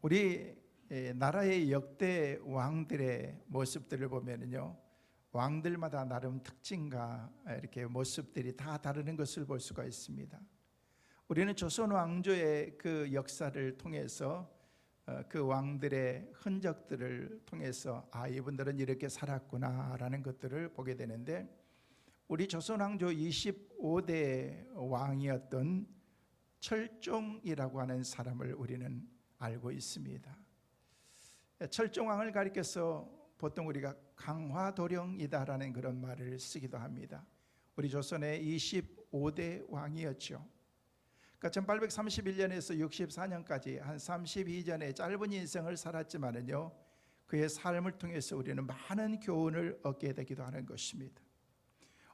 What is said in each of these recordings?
우리 나라의 역대 왕들의 모습들을 보면은요, 왕들마다 나름 특징과 이렇게 모습들이 다 다르는 것을 볼 수가 있습니다. 우리는 조선 왕조의 그 역사를 통해서 그 왕들의 흔적들을 통해서 이분들은 이렇게 살았구나라는 것들을 보게 되는데, 우리 조선 왕조 25대 왕이었던 철종이라고 하는 사람을 우리는 알고 있습니다. 철종왕을 가리켜서 보통 우리가 강화도령이다라는 그런 말을 쓰기도 합니다. 우리 조선의 25대 왕이었죠. 그러니까 1831년에서 64년까지 한 32년의 짧은 인생을 살았지만은요, 그의 삶을 통해서 우리는 많은 교훈을 얻게 되기도 하는 것입니다.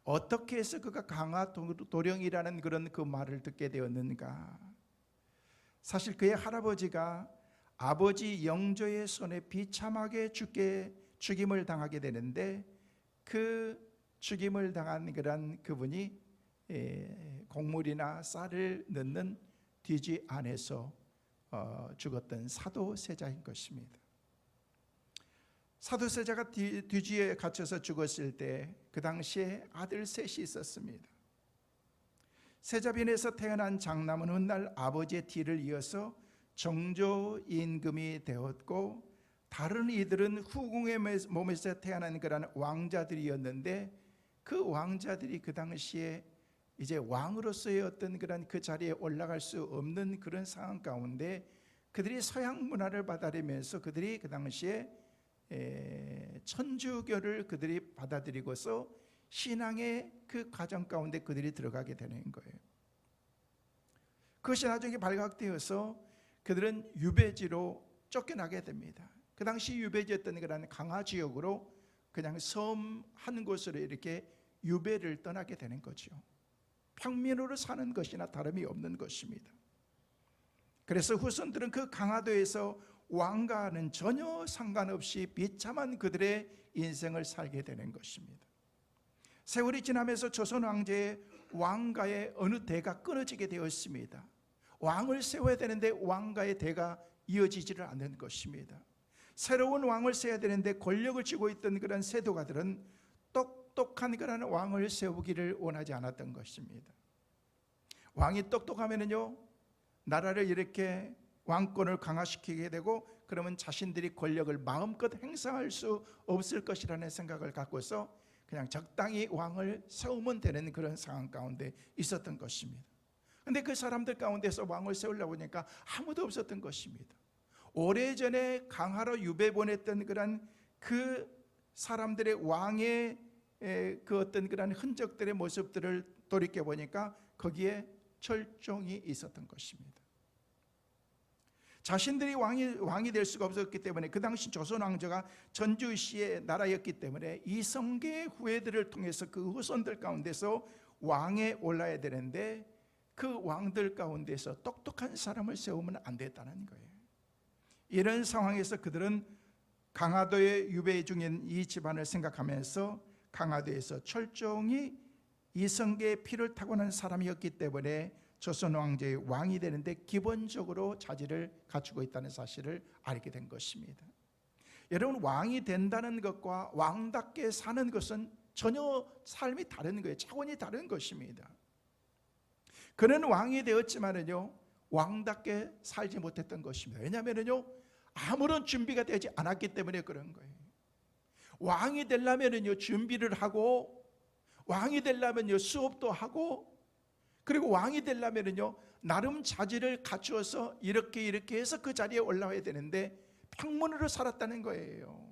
어떻게 해서 그가 강화도령이라는 그런 그 말을 듣게 되었는가? 사실 그의 할아버지가 아버지 영조의 손에 비참하게 죽임을 당하게 되는데, 그 죽임을 당한 그분이 곡물이나 쌀을 넣는 뒤지 안에서 죽었던 사도세자인 것입니다. 사도세자가 뒤지에 갇혀서 죽었을 때 그 당시에 아들 셋이 있었습니다. 세자빈에서 태어난 장남은 훗날 아버지의 뒤를 이어서 정조 임금이 되었고, 다른 이들은 후궁의 몸에서 태어난 그런 왕자들이었는데, 그 왕자들이 그 당시에 이제 왕으로서의 어떤 그런 그 자리에 올라갈 수 없는 그런 상황 가운데 그들이 서양 문화를 받아들이면서 그들이 그 당시에 천주교를 그들이 받아들이고서 신앙의 그 과정 가운데 그들이 들어가게 되는 거예요. 그것이 나중에 발각되어서 그들은 유배지로 쫓겨나게 됩니다. 그 당시 유배지였던 그런 강화 지역으로 그냥 섬 한 곳으로 이렇게 유배를 떠나게 되는 거죠. 평민으로 사는 것이나 다름이 없는 것입니다. 그래서 후손들은 그 강화도에서 왕과는 전혀 상관없이 비참한 그들의 인생을 살게 되는 것입니다. 세월이 지나면서 조선 왕제의 왕가의 어느 대가 끊어지게 되었습니다. 왕을 세워야 되는데 왕가의 대가 이어지지를 않는 것입니다. 새로운 왕을 세워야 되는데 권력을 쥐고 있던 그런 세도가들은 똑똑한 그런 왕을 세우기를 원하지 않았던 것입니다. 왕이 똑똑하면은요, 나라를 이렇게 왕권을 강화시키게 되고, 그러면 자신들이 권력을 마음껏 행사할 수 없을 것이라는 생각을 갖고서 그냥 적당히 왕을 세우면 되는 그런 상황 가운데 있었던 것입니다. 그런데 그 사람들 가운데서 왕을 세우려고 하니까 아무도 없었던 것입니다. 오래전에 강화로 유배 보냈던 그런 그 사람들의 왕의 그 어떤 그런 흔적들의 모습들을 돌이켜 보니까 거기에 철종이 있었던 것입니다. 자신들이 왕이 될 수가 없었기 때문에, 그 당시 조선 왕조가 전주시의 나라였기 때문에 이성계의 후예들을 통해서 그 후손들 가운데서 왕에 올라야 되는데, 그 왕들 가운데서 똑똑한 사람을 세우면 안 됐다는 거예요. 이런 상황에서 그들은 강화도의 유배 중인 이 집안을 생각하면서 강화도에서 철종이 이성계의 피를 타고난 사람이었기 때문에 조선 왕제의 왕이 되는데 기본적으로 자질을 갖추고 있다는 사실을 알게 된 것입니다. 여러분, 왕이 된다는 것과 왕답게 사는 것은 전혀 삶이 다른 거예요. 차원이 다른 것입니다. 그는 왕이 되었지만은요, 왕답게 살지 못했던 것입니다. 왜냐하면은요, 아무런 준비가 되지 않았기 때문에 그런 거예요. 왕이 되려면은요, 준비를 하고, 왕이 되려면요, 수업도 하고, 그리고 왕이 되려면은요, 나름 자질을 갖추어서 이렇게 해서 그 자리에 올라와야 되는데 평문으로 살았다는 거예요.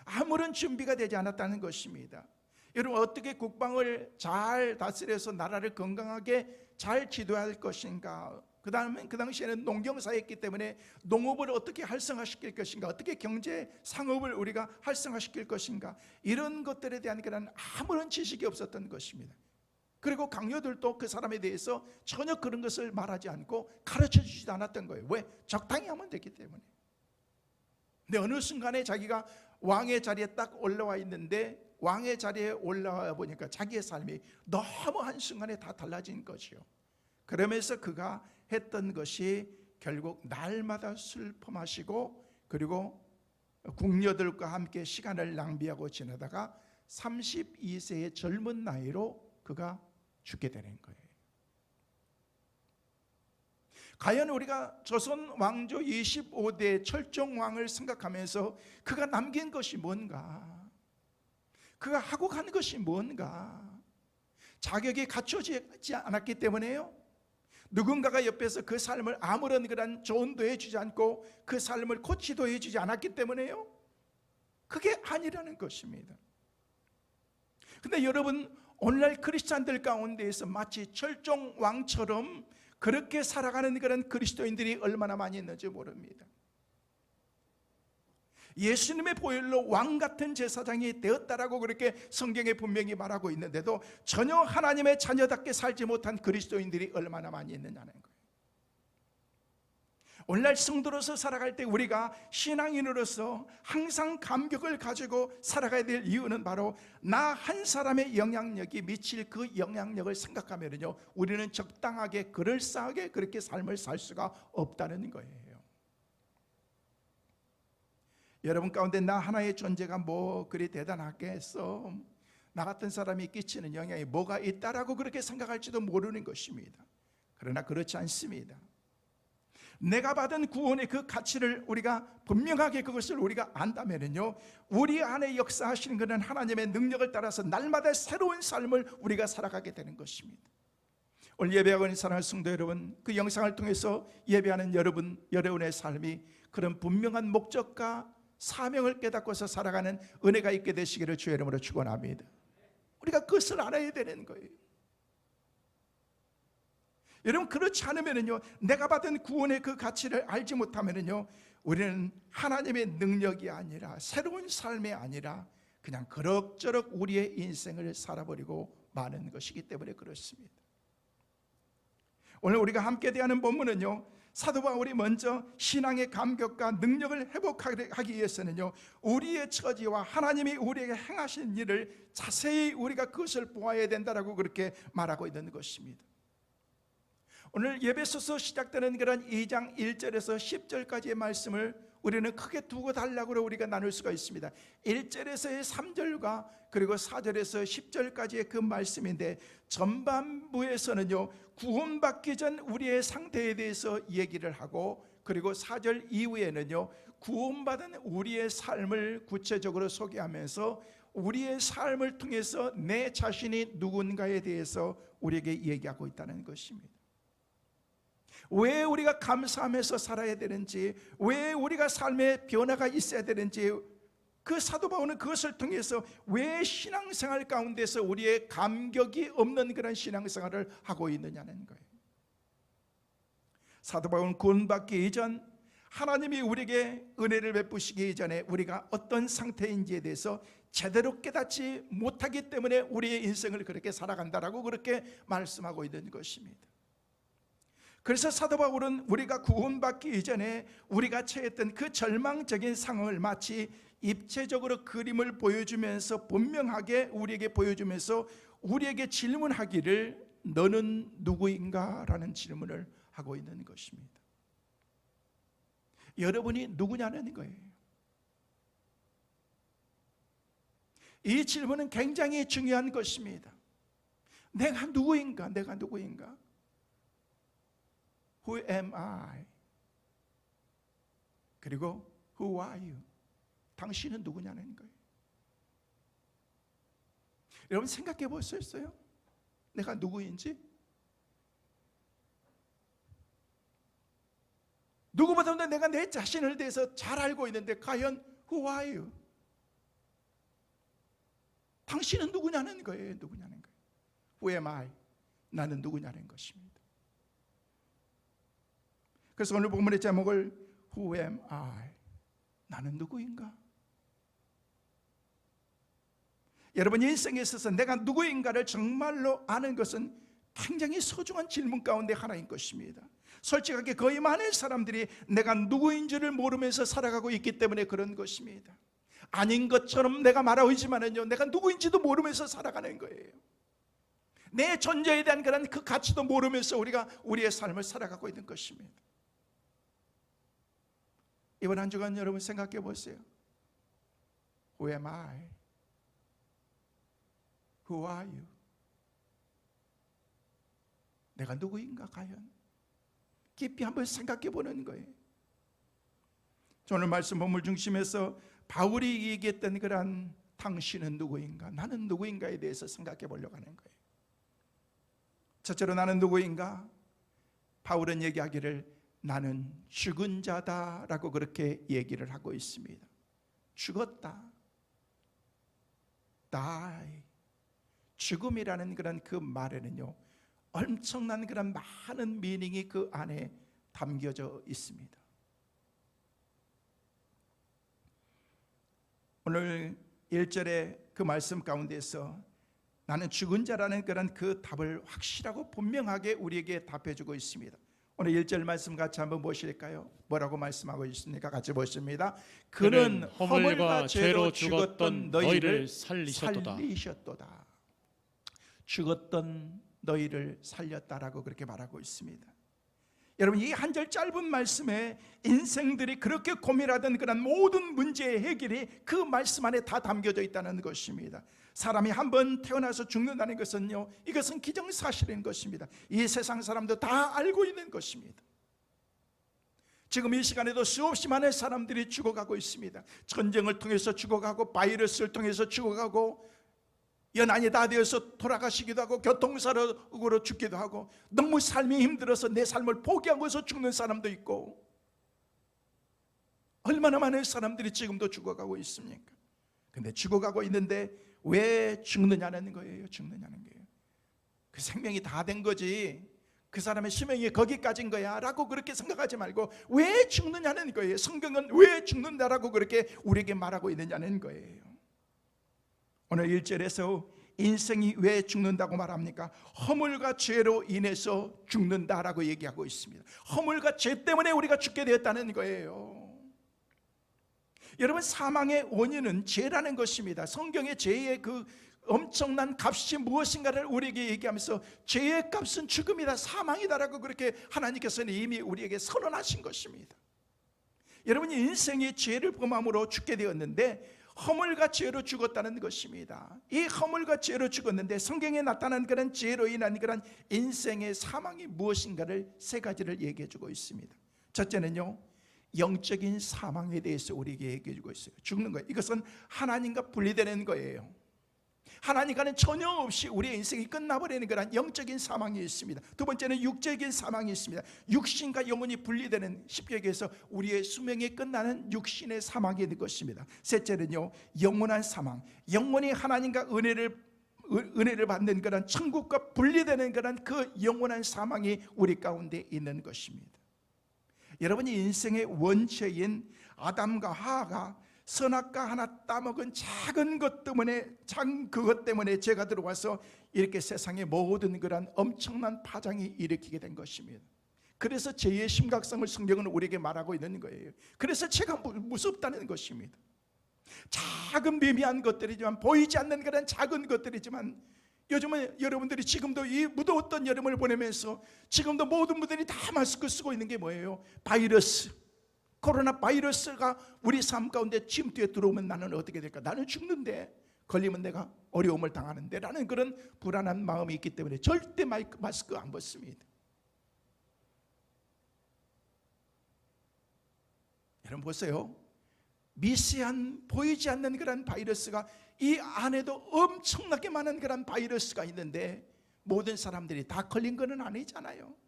아무런 준비가 되지 않았다는 것입니다. 여러분, 어떻게 국방을 잘 다스려서 나라를 건강하게 잘 지도할 것인가? 그 당시에는 농경사였기 때문에 농업을 어떻게 활성화시킬 것인가, 어떻게 경제 상업을 우리가 활성화시킬 것인가, 이런 것들에 대한 그런 아무런 지식이 없었던 것입니다. 그리고 강요들도 그 사람에 대해서 전혀 그런 것을 말하지 않고 가르쳐 주지도 않았던 거예요. 왜? 적당히 하면 되기 때문에. 근데 어느 순간에 자기가 왕의 자리에 딱 올라와 있는데, 왕의 자리에 올라와 보니까 자기의 삶이 너무 한순간에 다 달라진 것이요. 그러면서 그가 했던 것이 결국 날마다 술 퍼마시고 그리고 궁녀들과 함께 시간을 낭비하고 지내다가 32세의 젊은 나이로 그가 죽게 되는 거예요. 과연 우리가 조선 왕조 25대 철종왕을 생각하면서 그가 남긴 것이 뭔가, 그가 하고 간 것이 뭔가, 자격이 갖춰지지 않았기 때문에요. 누군가가 옆에서 그 삶을 아무런 그런 조언도 해주지 않고 그 삶을 코치도 해주지 않았기 때문에요. 그게 아니라는 것입니다. 근데 여러분, 오늘날 크리스찬들 가운데에서 마치 철종왕처럼 그렇게 살아가는 그런 그리스도인들이 얼마나 많이 있는지 모릅니다. 예수님의 보혈로 왕같은 제사장이 되었다라고 그렇게 성경에 분명히 말하고 있는데도 전혀 하나님의 자녀답게 살지 못한 그리스도인들이 얼마나 많이 있느냐는 거예요. 오늘날 성도로서 살아갈 때 우리가 신앙인으로서 항상 감격을 가지고 살아가야 될 이유는 바로 나 한 사람의 영향력이 미칠 그 영향력을 생각하면요, 우리는 적당하게 그럴싸하게 그렇게 삶을 살 수가 없다는 거예요. 여러분 가운데 나 하나의 존재가 뭐 그리 대단하겠어, 나 같은 사람이 끼치는 영향이 뭐가 있다라고 그렇게 생각할지도 모르는 것입니다. 그러나 그렇지 않습니다. 내가 받은 구원의 그 가치를 우리가 분명하게 그것을 우리가 안다면요, 우리 안에 역사하시는 그런 하나님의 능력을 따라서 날마다 새로운 삶을 우리가 살아가게 되는 것입니다. 오늘 예배하고 있는 사랑하는 성도 여러분, 그 영상을 통해서 예배하는 여러분의 삶이 그런 분명한 목적과 사명을 깨닫고서 살아가는 은혜가 있게 되시기를 주의 이름으로 축원합니다. 우리가 그것을 알아야 되는 거예요. 여러분, 그렇지 않으면요, 내가 받은 구원의 그 가치를 알지 못하면요, 우리는 하나님의 능력이 아니라 새로운 삶이 아니라 그냥 그럭저럭 우리의 인생을 살아버리고 마는 것이기 때문에 그렇습니다. 오늘 우리가 함께 대하는 본문은요, 사도 바울이 먼저 신앙의 감격과 능력을 회복하기 위해서는요, 우리의 처지와 하나님이 우리에게 행하신 일을 자세히 우리가 그것을 보아야 된다라고 그렇게 말하고 있는 것입니다. 오늘 예배소서 시작되는 그런 2장 1절에서 10절까지의 말씀을 우리는 크게 두고 달라고 우리가 나눌 수가 있습니다. 1절에서의 3절과 그리고 4절에서 10절까지의 그 말씀인데, 전반부에서는요, 구원받기 전 우리의 상태에 대해서 얘기를 하고, 그리고 4절 이후에는요, 구원받은 우리의 삶을 구체적으로 소개하면서 우리의 삶을 통해서 내 자신이 누군가에 대해서 우리에게 얘기하고 있다는 것입니다. 왜 우리가 감사하면서 살아야 되는지, 왜 우리가 삶의 변화가 있어야 되는지, 그 사도 바울은 그것을 통해서 왜 신앙생활 가운데서 우리의 감격이 없는 그런 신앙생활을 하고 있느냐는 거예요. 사도 바울은 구원받기 이전, 하나님이 우리에게 은혜를 베푸시기 이전에 우리가 어떤 상태인지에 대해서 제대로 깨닫지 못하기 때문에 우리의 인생을 그렇게 살아간다라고 그렇게 말씀하고 있는 것입니다. 그래서 사도 바울은 우리가 구원받기 이전에 우리가 처했던 그 절망적인 상황을 마치 입체적으로 그림을 보여주면서 분명하게 우리에게 보여주면서 우리에게 질문하기를, 너는 누구인가? 라는 질문을 하고 있는 것입니다. 여러분이 누구냐는 거예요. 이 질문은 굉장히 중요한 것입니다. 내가 누구인가? 내가 누구인가? Who am I? 그리고 Who are you? 당신은 누구냐는 거예요. 여러분 생각해 보셨어요? 내가 누구인지? 누구보다도 내가 내 자신을 대해서 잘 알고 있는데 과연 Who are you? 당신은 누구냐는 거예요. 누구냐는 거예요. Who am I? 나는 누구냐는 것입니다. 그래서 오늘 본문의 제목을 Who am I? 나는 누구인가? 여러분 인생에 있어서 내가 누구인가를 정말로 아는 것은 굉장히 소중한 질문 가운데 하나인 것입니다. 솔직하게 거의 많은 사람들이 내가 누구인지를 모르면서 살아가고 있기 때문에 그런 것입니다. 아닌 것처럼 내가 말하고 있지만은요, 내가 누구인지도 모르면서 살아가는 거예요. 내 존재에 대한 그런 그 가치도 모르면서 우리가 우리의 삶을 살아가고 있는 것입니다. 이번 한 주간 여러분 생각해 보세요. Who am I? Who are you? 내가 누구인가 과연? 깊이 한번 생각해 보는 거예요. 오늘 말씀 본문 중심에서 바울이 얘기했던 그런 당신은 누구인가, 나는 누구인가에 대해서 생각해 보려고 하는 거예요. 첫째로 나는 누구인가? 바울은 얘기하기를 나는 죽은 자다라고 그렇게 얘기를 하고 있습니다. 죽었다. die. 죽음이라는 그런 그 말에는요, 엄청난 그런 많은 미닝이 그 안에 담겨져 있습니다. 오늘 1절의 그 말씀 가운데서 나는 죽은 자라는 그런 그 답을 확실하고 분명하게 우리에게 답해주고 있습니다. 오늘 1절 말씀 같이 한번 보실까요? 뭐라고 말씀하고 있습니까? 같이 보십니다. 그는 허물과 죄로 죽었던 너희를 살리셨도다. 죽었던 너희를 살렸다라고 그렇게 말하고 있습니다. 여러분, 이 한 절 짧은 말씀에 인생들이 그렇게 고민하던 그런 모든 문제의 해결이 그 말씀 안에 다 담겨져 있다는 것입니다. 사람이 한번 태어나서 죽는다는 것은요, 이것은 기정사실인 것입니다. 이 세상 사람도 다 알고 있는 것입니다. 지금 이 시간에도 수없이 많은 사람들이 죽어가고 있습니다. 전쟁을 통해서 죽어가고, 바이러스를 통해서 죽어가고, 연한이 다 되어서 돌아가시기도 하고, 교통사고로 죽기도 하고, 너무 삶이 힘들어서 내 삶을 포기하고서 죽는 사람도 있고, 얼마나 많은 사람들이 지금도 죽어가고 있습니까? 근데 죽어가고 있는데 왜 죽느냐는 거예요. 죽느냐는 거예요. 그 생명이 다 된 거지, 그 사람의 수명이 거기까지인 거야 라고 그렇게 생각하지 말고 왜 죽느냐는 거예요. 성경은 왜 죽는다라고 그렇게 우리에게 말하고 있느냐는 거예요. 오늘 1절에서 인생이 왜 죽는다고 말합니까? 허물과 죄로 인해서 죽는다라고 얘기하고 있습니다. 허물과 죄 때문에 우리가 죽게 되었다는 거예요. 여러분, 사망의 원인은 죄라는 것입니다. 성경의 죄의 그 엄청난 값이 무엇인가를 우리에게 얘기하면서 죄의 값은 죽음이다, 사망이다라고 그렇게 하나님께서는 이미 우리에게 선언하신 것입니다. 여러분이 인생의 죄를 범함으로 죽게 되었는데 허물과 죄로 죽었다는 것입니다. 이 허물과 죄로 죽었는데 성경에 나타난 그런 죄로 인한 그런 인생의 사망이 무엇인가를 세 가지를 얘기해 주고 있습니다. 첫째는요, 영적인 사망에 대해서 우리에게 얘기해 주고 있어요. 죽는 거예요. 이것은 하나님과 분리되는 거예요. 하나님과는 전혀 없이 우리의 인생이 끝나버리는 그런 영적인 사망이 있습니다. 두 번째는 육적인 사망이 있습니다. 육신과 영혼이 분리되는, 쉽게 얘기해서 우리의 수명이 끝나는 육신의 사망이 있는 것입니다. 셋째는요, 영원한 사망, 영원히 하나님과 은혜를 받는 그런 천국과 분리되는 그런 그 영원한 사망이 우리 가운데 있는 것입니다. 여러분이 인생의 원죄인 아담과 하하가 선악과 하나 따먹은 작은 것 때문에, 그것 때문에 죄가 들어와서 이렇게 세상의 모든 그런 엄청난 파장이 일으키게 된 것입니다. 그래서 죄의 심각성을 성경은 우리에게 말하고 있는 거예요. 그래서 죄가 무섭다는 것입니다. 작은 미미한 것들이지만, 보이지 않는 그런 작은 것들이지만, 요즘은 여러분들이 지금도 이 무더웠던 여름을 보내면서 지금도 모든 분들이 다 마스크 쓰고 있는 게 뭐예요? 바이러스, 코로나 바이러스가 우리 삶 가운데 침투해 들어오면 나는 어떻게 될까? 나는 죽는데, 걸리면 내가 어려움을 당하는데 라는 그런 불안한 마음이 있기 때문에 절대 마스크 안 벗습니다. 여러분 보세요. 미세한 보이지 않는 그런 바이러스가, 이 안에도 엄청나게 많은 그런 바이러스가 있는데 모든 사람들이 다 걸린 건 아니잖아요.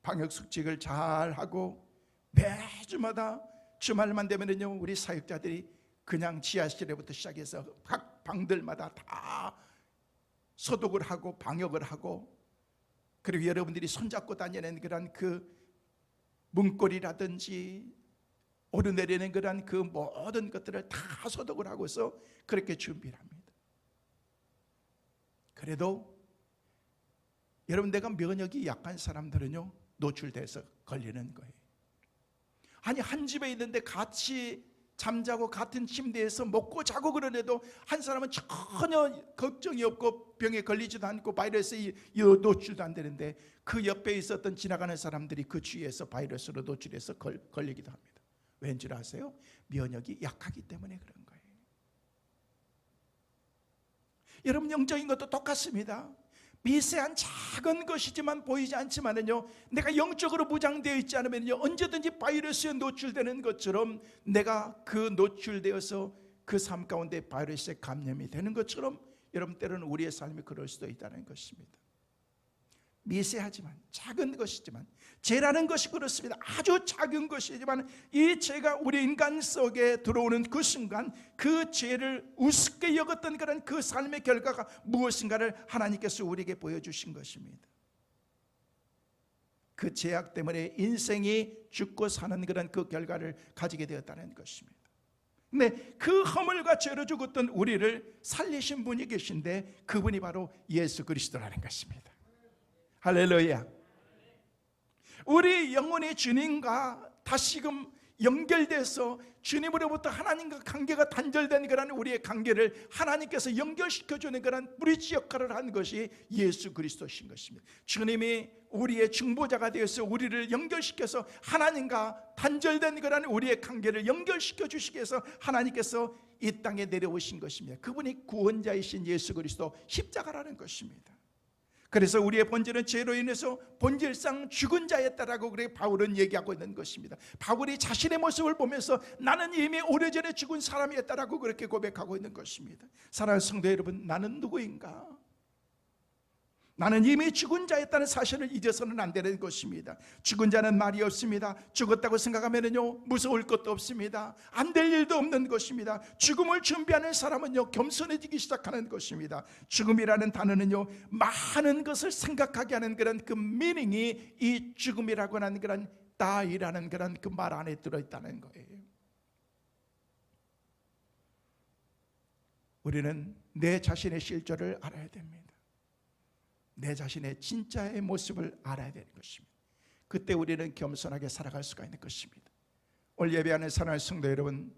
방역수칙을 잘 하고 매주마다 주말만 되면은요, 우리 사역자들이 그냥 지하실에부터 시작해서 각 방들마다 다 소독을 하고 방역을 하고, 그리고 여러분들이 손잡고 다니는 그런 그 문고리라든지 오르내리는 그런 그 모든 것들을 다 소독을 하고서 그렇게 준비를 합니다. 그래도 여러분, 내가 면역이 약한 사람들은요, 노출돼서 걸리는 거예요. 아니, 한 집에 있는데 같이 잠자고 같은 침대에서 먹고 자고 그러는데도 한 사람은 전혀 걱정이 없고 병에 걸리지도 않고 바이러스에 노출도 안 되는데 그 옆에 있었던 지나가는 사람들이 그 주위에서 바이러스로 노출해서 걸리기도 합니다. 왠 줄 아세요? 면역이 약하기 때문에 그런 거예요. 여러분, 영적인 것도 똑같습니다. 미세한 작은 것이지만 보이지 않지만은요, 내가 영적으로 무장되어 있지 않으면요, 언제든지 바이러스에 노출되는 것처럼 내가 그 노출되어서 그 삶 가운데 바이러스에 감염이 되는 것처럼 여러분, 때로는 우리의 삶이 그럴 수도 있다는 것입니다. 미세하지만 작은 것이지만, 죄라는 것이 그렇습니다. 아주 작은 것이지만 이 죄가 우리 인간 속에 들어오는 그 순간 그 죄를 우습게 여겼던 그런 그 삶의 결과가 무엇인가를 하나님께서 우리에게 보여주신 것입니다. 그 죄악 때문에 인생이 죽고 사는 그런 그 결과를 가지게 되었다는 것입니다. 근데 그 허물과 죄로 죽었던 우리를 살리신 분이 계신데 그분이 바로 예수 그리스도라는 것입니다. 할렐루야. 우리 영혼의 주님과 다시금 연결돼서 주님으로부터 하나님과 관계가 단절된 그런 우리의 관계를 하나님께서 연결시켜주는 그런 브리지 역할을 한 것이 예수 그리스도신 것입니다. 주님이 우리의 중보자가 되어서 우리를 연결시켜서 하나님과 단절된 그런 우리의 관계를 연결시켜 주시기 위해서 하나님께서 이 땅에 내려오신 것입니다. 그분이 구원자이신 예수 그리스도 십자가라는 것입니다. 그래서 우리의 본질은 죄로 인해서 본질상 죽은 자였다라고 그렇게 바울은 얘기하고 있는 것입니다. 바울이 자신의 모습을 보면서 나는 이미 오래전에 죽은 사람이었다라고 그렇게 고백하고 있는 것입니다. 사랑하는 성도 여러분, 나는 누구인가? 나는 이미 죽은 자였다는 사실을 잊어서는 안 되는 것입니다. 죽은 자는 말이 없습니다. 죽었다고 생각하면요, 무서울 것도 없습니다. 안 될 일도 없는 것입니다. 죽음을 준비하는 사람은요, 겸손해지기 시작하는 것입니다. 죽음이라는 단어는요, 많은 것을 생각하게 하는 그런 그 미닝이 이 죽음이라고 하는 그런 die라는 그런 그 말 안에 들어있다는 거예요. 우리는 내 자신의 실존을 알아야 됩니다. 내 자신의 진짜의 모습을 알아야 되는 것입니다. 그때 우리는 겸손하게 살아갈 수가 있는 것입니다. 오늘 예배하는 사랑하는 성도 여러분,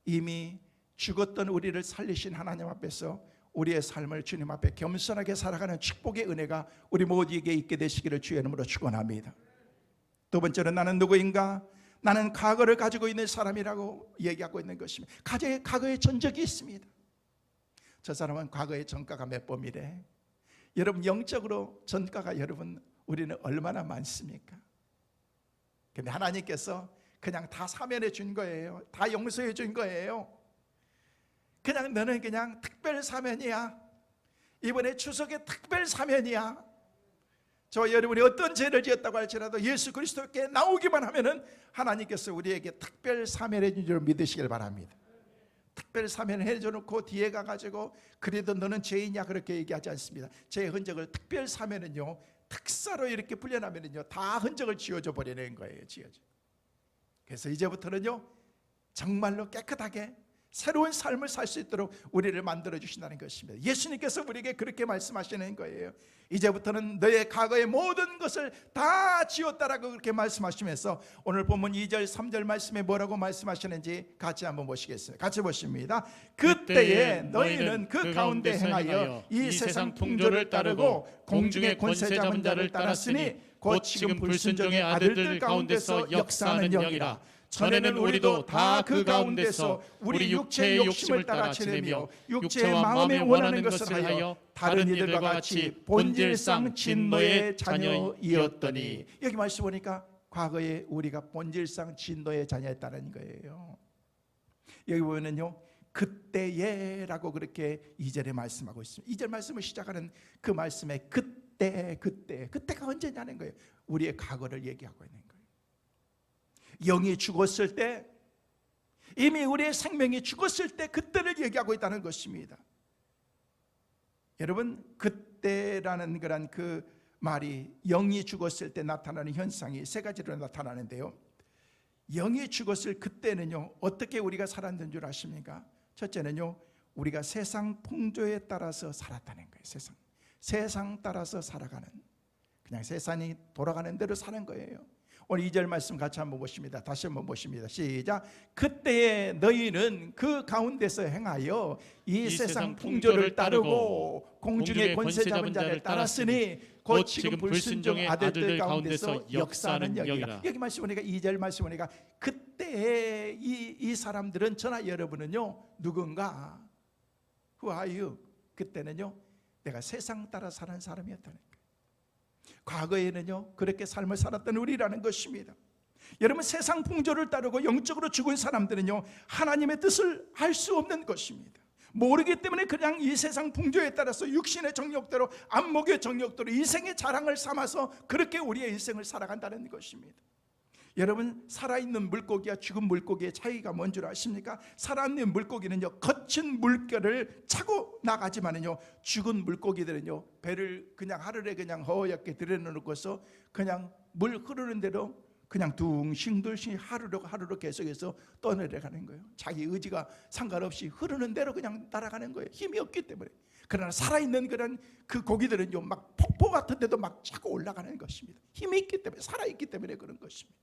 이미 죽었던 우리를 살리신 하나님 앞에서 우리의 삶을 주님 앞에 겸손하게 살아가는 축복의 은혜가 우리 모두에게 있게 되시기를 주의 이름으로 축원합니다. 두 번째는 나는 누구인가? 나는 과거를 가지고 있는 사람이라고 얘기하고 있는 것입니다. 과거에 전적이 있습니다. 저 사람은 과거의 전과가 몇 범이래. 여러분, 영적으로 전과가 여러분 우리는 얼마나 많습니까? 근데 하나님께서 그냥 다 사면해 준 거예요. 다 용서해 준 거예요. 그냥 너는 그냥 특별 사면이야. 이번에 추석에 특별 사면이야. 저 여러분이 어떤 죄를 지었다고 할지라도 예수 그리스도께 나오기만 하면은 하나님께서 우리에게 특별 사면해 준 줄 믿으시길 바랍니다. 특별 사면을 해줘놓고 뒤에 가가지고 그래도 너는 죄인이야 그렇게 얘기하지 않습니다. 제 흔적을 특별 사면은요, 특사로 이렇게 풀려나면은요, 다 흔적을 지워줘 버리는 거예요. 지워줘. 그래서 이제부터는요, 정말로 깨끗하게 새로운 삶을 살 수 있도록 우리를 만들어 주신다는 것입니다. 예수님께서 우리에게 그렇게 말씀하시는 거예요. 이제부터는 너의 과거의 모든 것을 다 지웠다라고 그렇게 말씀하시면서 오늘 본문 2절 3절 말씀에 뭐라고 말씀하시는지 같이 한번 보시겠어요? 같이 보십니다. 그때에 너희는 그 가운데 행하여 이 세상 풍조를 따르고 공중의 권세 잡은 자를 따랐으니 곧 지금 불순종의 아들들 가운데서 역사하는 영이라. 전에는 우리도 다 그 가운데서 우리 육체의 욕심을 따라 지내며 육체의 마음에 원하는 것을 하여 다른 이들과 같이 본질상 진노의 자녀이었더니. 여기 말씀 보니까 과거에 우리가 본질상 진노의 자녀였다는 거예요. 여기 보면은요, 그때에라고 그렇게 2절에 말씀하고 있습니다. 2절 말씀을 시작하는 그 말씀에 그때가 언제냐는 거예요. 우리의 과거를 얘기하고 있는 거예요. 영이 죽었을 때, 이미 우리의 생명이 죽었을 때 그때를 얘기하고 있다는 것입니다. 여러분, 그때라는 그런 그 말이 영이 죽었을 때 나타나는 현상이 세 가지로 나타나는데요, 영이 죽었을 그때는요, 어떻게 우리가 살았는 줄 아십니까? 첫째는요, 우리가 세상 풍조에 따라서 살았다는 거예요. 세상 따라서 살아가는, 그냥 세상이 돌아가는 대로 사는 거예요. 오늘 2절 말씀 같이 한번 보십니다. 다시 한번 보십니다. 시작. 그때에 너희는 그 가운데서 행하여 이 세상 풍조를 따르고 공중의 권세 잡은 자를 따랐으니 곧 지금 불순종의 아들들 가운데서 역사하는 영이라. 여기 말씀 보니까 2절 말씀 보니까 그때에 이 사람들은 저나 여러분은요 누군가 Who are you? 그때는요 내가 세상 따라 사는 사람이었다는 거예요. 과거에는요 그렇게 삶을 살았던 우리라는 것입니다. 여러분 세상 풍조를 따르고 영적으로 죽은 사람들은요 하나님의 뜻을 알 수 없는 것입니다. 모르기 때문에 그냥 이 세상 풍조에 따라서 육신의 정욕대로 안목의 정욕대로 인생의 자랑을 삼아서 그렇게 우리의 인생을 살아간다는 것입니다. 여러분 살아있는 물고기와 죽은 물고기의 차이가 뭔 줄 아십니까? 살아있는 물고기는요 거친 물결을 차고 나가지만은요 죽은 물고기들은요 배를 그냥 하늘에 그냥 허옇게 들여놓고서 그냥 물 흐르는 대로 그냥 둥싱둥싱 하루로 계속해서 떠내려가는 거예요. 자기 의지가 상관없이 흐르는 대로 그냥 날아가는 거예요. 힘이 없기 때문에. 그러나 살아있는 그런 그 고기들은요 막 폭포 같은 데도 막 차고 올라가는 것입니다. 힘이 있기 때문에, 살아있기 때문에 그런 것입니다.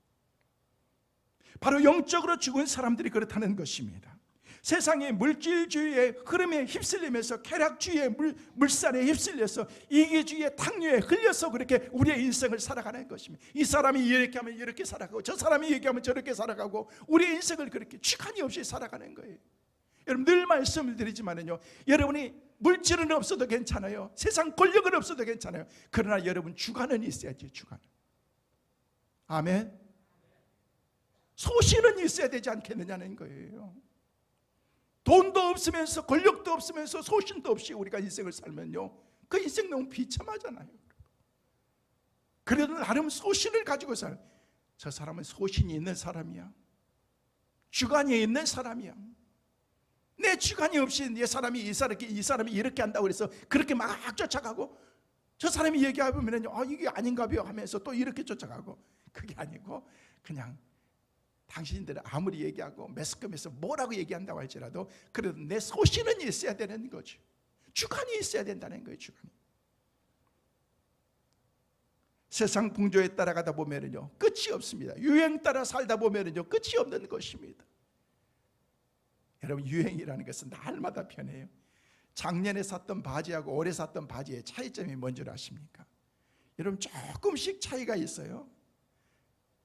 바로 영적으로 죽은 사람들이 그렇다는 것입니다. 세상의 물질주의의 흐름에 휩쓸리면서 쾌락주의의 물살에 휩쓸려서 이기주의의 탕류에 흘려서 그렇게 우리의 인생을 살아가는 것입니다. 이 사람이 이렇게 하면 이렇게 살아가고 저 사람이 얘기하면 저렇게 살아가고 우리의 인생을 그렇게 주관이 없이 살아가는 거예요. 여러분 늘 말씀을 드리지만은요 여러분이 물질은 없어도 괜찮아요. 세상 권력은 없어도 괜찮아요. 그러나 여러분 주관은 있어야지. 주관. 아멘. 소신은 있어야 되지 않겠느냐는 거예요. 돈도 없으면서 권력도 없으면서 소신도 없이 우리가 인생을 살면요 그 인생 너무 비참하잖아요. 그래도 나름 소신을 가지고 살. 저 사람은 소신이 있는 사람이야. 주관이 있는 사람이야. 내 주관이 없이 이 사람이 이렇게 한다고 그래서 그렇게 막 쫓아가고 저 사람이 얘기해보면 이게 아닌가 봐요 하면서 또 이렇게 쫓아가고 그게 아니고 그냥 당신들은 아무리 얘기하고 매스컴에서 뭐라고 얘기한다고 할지라도 그래도 내 소신은 있어야 되는 거죠. 주관이 있어야 된다는 거예요. 주관이. 세상 풍조에 따라가다 보면은요 끝이 없습니다. 유행 따라 살다 보면은요 끝이 없는 것입니다. 여러분 유행이라는 것은 날마다 변해요. 작년에 샀던 바지하고 올해 샀던 바지의 차이점이 뭔 줄 아십니까? 여러분 조금씩 차이가 있어요.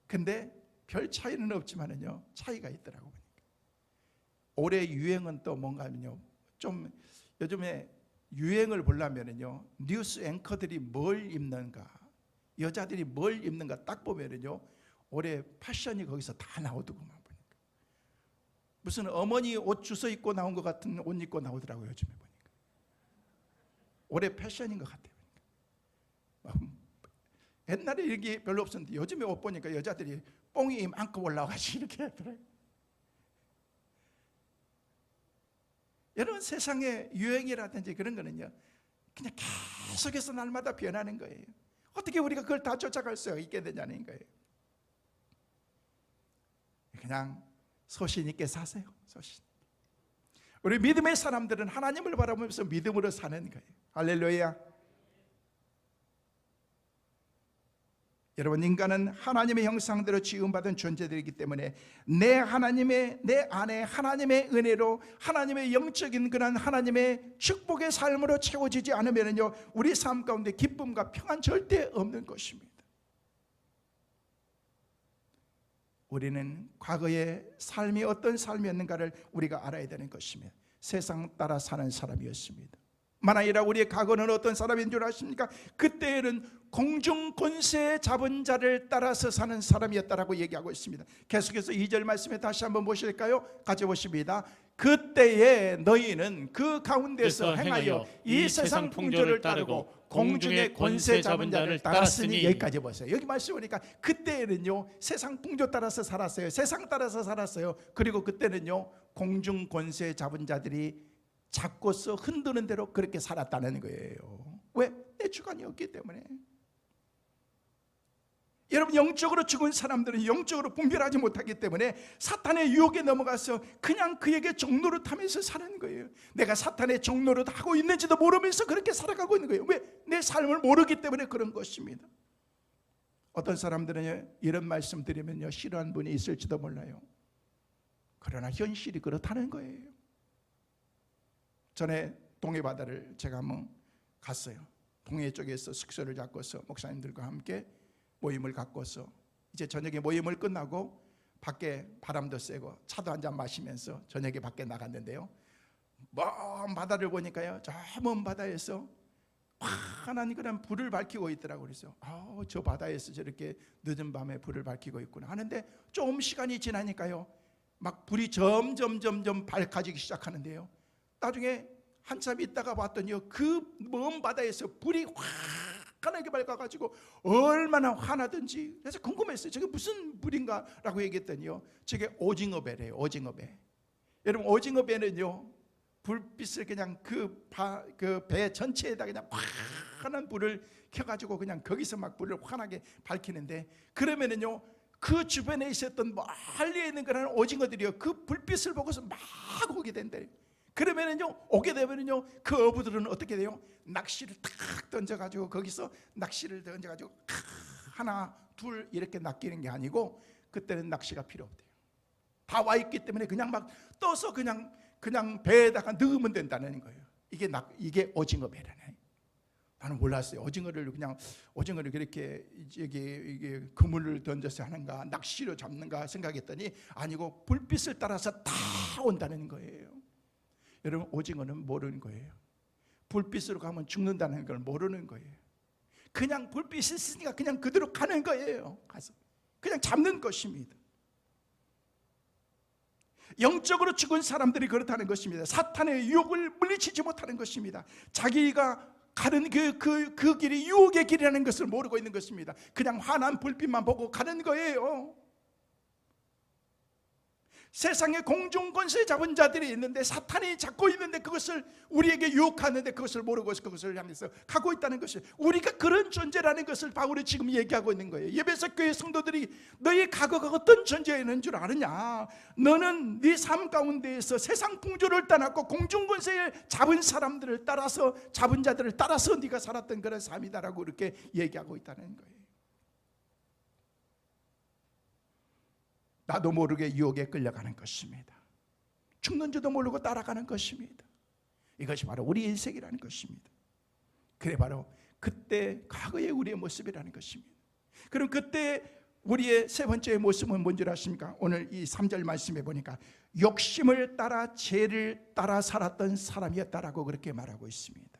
근데 별 차이는 없지만은요 차이가 있더라고요. 올해 유행은 또 뭔가 하면요 좀 요즘에 유행을 보려면은요 뉴스 앵커들이 뭘 입는가, 여자들이 뭘 입는가 딱 보면은요 올해 패션이 거기서 다 나오더구만 보니까. 무슨 어머니 옷 주워 입고 나온 것 같은 옷 입고 나오더라고요 요즘에 보니까. 올해 패션인 것 같아요. 옛날에 이게 별로 없었는데 요즘에 옷 보니까 여자들이 뽕이 이만큼 올라와가지고 이렇게 하더라고요. 여러분 세상의 유행이라든지 그런 거는요 그냥 계속해서 날마다 변하는 거예요. 어떻게 우리가 그걸 다 쫓아갈 수 있게 되냐는 거예요. 그냥 소신 있게 사세요. 소신. 우리 믿음의 사람들은 하나님을 바라보면서 믿음으로 사는 거예요. 할렐루야. 여러분 인간은 하나님의 형상대로 지음받은 존재들이기 때문에 내 안에 하나님의 은혜로 하나님의 영적인 그런 하나님의 축복의 삶으로 채워지지 않으면요 우리 삶 가운데 기쁨과 평안 절대 없는 것입니다. 우리는 과거의 삶이 어떤 삶이었는가를 우리가 알아야 되는 것입니다. 세상 따라 사는 사람이었습니다. 만아니라 우리의 과거는 어떤 사람인 줄 아십니까? 그때에는 공중 권세 잡은 자를 따라서 사는 사람이었다라고 얘기하고 있습니다. 계속해서 2절 말씀에 다시 한번 보실까요? 같이 보십니다. 그때에 너희는 그 가운데서 행하여 이 세상 풍조를 따르고 공중의 권세 잡은 자를 따랐으니. 여기까지 보세요. 여기 말씀 보니까 그때에는요 세상 풍조 따라서 살았어요. 세상 따라서 살았어요. 그리고 그때는요 공중 권세 잡은 자들이 잡고서 흔드는 대로 그렇게 살았다는 거예요. 왜? 내 주관이 없기 때문에. 여러분 영적으로 죽은 사람들은 영적으로 분별하지 못하기 때문에 사탄의 유혹에 넘어가서 그냥 그에게 종노릇하면서 사는 거예요. 내가 사탄의 종노릇하고 있는지도 모르면서 그렇게 살아가고 있는 거예요. 왜? 내 삶을 모르기 때문에 그런 것입니다. 어떤 사람들은 이런 말씀 드리면요 싫어하는 분이 있을지도 몰라요. 그러나 현실이 그렇다는 거예요. 전에 동해 바다를 제가 한번 갔어요. 동해 쪽에서 숙소를 잡고서 목사님들과 함께 모임을 갖고서 이제 저녁에 모임을 끝나고 밖에 바람도 쐬고 차도 한잔 마시면서 저녁에 밖에 나갔는데요, 먼 바다를 보니까요 저 먼 바다에서 환한 그런 불을 밝히고 있더라고요. 그래서 저 바다에서 저렇게 늦은 밤에 불을 밝히고 있구나 하는데, 좀 시간이 지나니까요 막 불이 점점 밝아지기 시작하는데요, 나중에 한참 있다가 봤더니요 그 먼 바다에서 불이 환하게 밝아가지고 얼마나 환하든지. 그래서 궁금했어요. 저게 무슨 불인가 라고 얘기했더니요 저게 오징어배래요. 오징어배. 여러분, 오징어배는요 불빛을 그냥 그 배 전체에다 그냥 환한 불을 켜가지고 그냥 거기서 막 불을 환하게 밝히는데, 그러면은요 그 주변에 있었던 멀리 있는 그런 오징어들이요 그 불빛을 보고서 막 오게 된대요. 그러면은요 오게 되면은요 그 어부들은 어떻게 돼요? 낚시를 탁 던져가지고 거기서 낚시를 던져가지고 하나 둘 이렇게 낚이는 게 아니고, 그때는 낚시가 필요 없대요. 다 와 있기 때문에 그냥 막 떠서 그냥 배에다가 넣으면 된다는 거예요. 이게 오징어 배라네. 나는 몰랐어요. 오징어를 그렇게 이게 그물을 던져서 하는가 낚시로 잡는가 생각했더니 아니고 불빛을 따라서 다 온다는 거예요. 여러분, 오징어는 모르는 거예요. 불빛으로 가면 죽는다는 걸 모르는 거예요. 그냥 불빛이 있으니까 그냥 그대로 가는 거예요. 가서 그냥 잡는 것입니다. 영적으로 죽은 사람들이 그렇다는 것입니다. 사탄의 유혹을 물리치지 못하는 것입니다. 자기가 가는 그 길이 유혹의 길이라는 것을 모르고 있는 것입니다. 그냥 환한 불빛만 보고 가는 거예요. 세상에 공중권세 잡은 자들이 있는데 사탄이 잡고 있는데 그것을 우리에게 유혹하는데 그것을 모르고 그것을 향해서 가고 있다는 것이, 우리가 그런 존재라는 것을 바울이 지금 얘기하고 있는 거예요. 예배석 교회 성도들이 너희 과거가 어떤 존재였는 줄 아느냐? 너는 네 삶 가운데에서 세상 풍조를 떠났고 공중권세에 잡은 사람들을 따라서, 잡은 자들을 따라서 네가 살았던 그런 삶이다라고 이렇게 얘기하고 있다는 거예요. 나도 모르게 유혹에 끌려가는 것입니다. 죽는 줄도 모르고 따라가는 것입니다. 이것이 바로 우리 인생이라는 것입니다. 그래 바로 그때 과거의 우리의 모습이라는 것입니다. 그럼 그때 우리의 세 번째 모습은 뭔지 아십니까? 오늘 이 3절 말씀에 보니까 욕심을 따라 죄를 따라 살았던 사람이었다라고 그렇게 말하고 있습니다.